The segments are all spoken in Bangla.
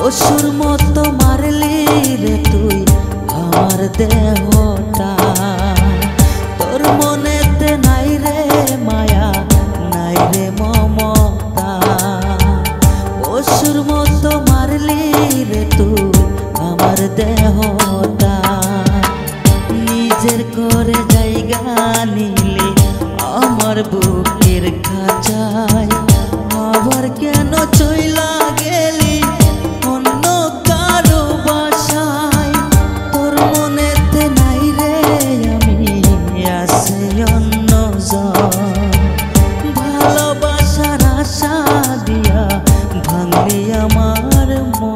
পশুর মতো মারলি রে তুই আমার দেহটা। তোর মনেতে নাই রে মায়া, নাই রে মমতা। পশুর মতো মারলি রে তুই আমার দেহটা। নিজের করে জায়গা নিলি আমার বুকের খাঁচায়, আবার কেন চইলা গেলি অন্য কারো বাসায়। তোর মনেতে নাই রে আমি আছে অন্যজন, ভালোবাসার আশা দিয়া ভাঙলি আমার মন।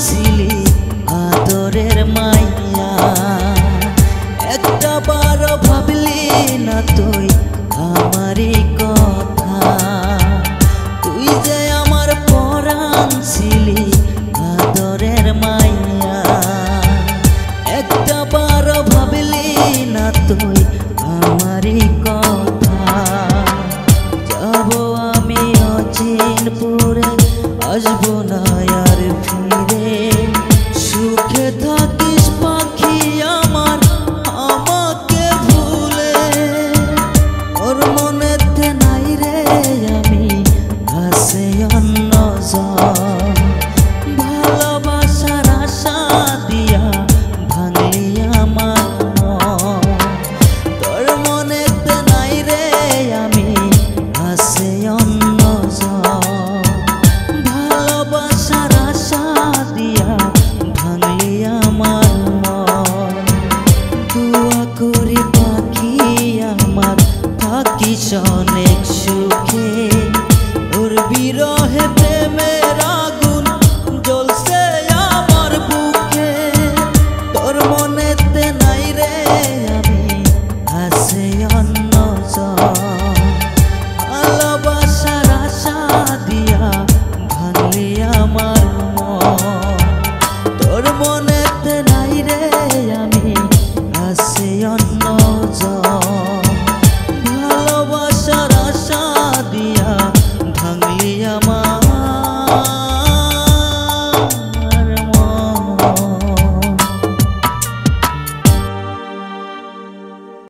ছিলি আদরের মাইয়া, একটা বারো ভাবলি না তুই আমারই কথা। তুই যে আমার পরাণ ছিলি আদরের মাইয়া, একটা বারো ভাবলি না তুই আমারই কথা। যাব আমি অচিনপুরে, আসবো না আর ফিরে। সুখে থাকিস পাখি আমার আমাকে ভুলে। ওর মনেতে নাই রে আমি আছে অন্যজন, ভালোবাসার আশা দিয়া ভাঙলি আমার মন। তোর মনেতে নাই রে আমি আছে অন্যজন, ভালোবাসার আশা দিয়া ভাঙলি আমার মন। দোয়া করি পাখি আমার থাকিস অনেক সুখে, ওর বিরহে প্রেমের আগুন জ্বলছে আমার বুকে। তোর মনেতে নাই রে আমি আছে অন্যজন, ভালোবাসার আশা দিয়া ভাঙলি আমার মন। তোর মনেতে নাই রে আমি আছে অন্যজন, ভালোবাসার আশা দিয়া ভাঙলি আমার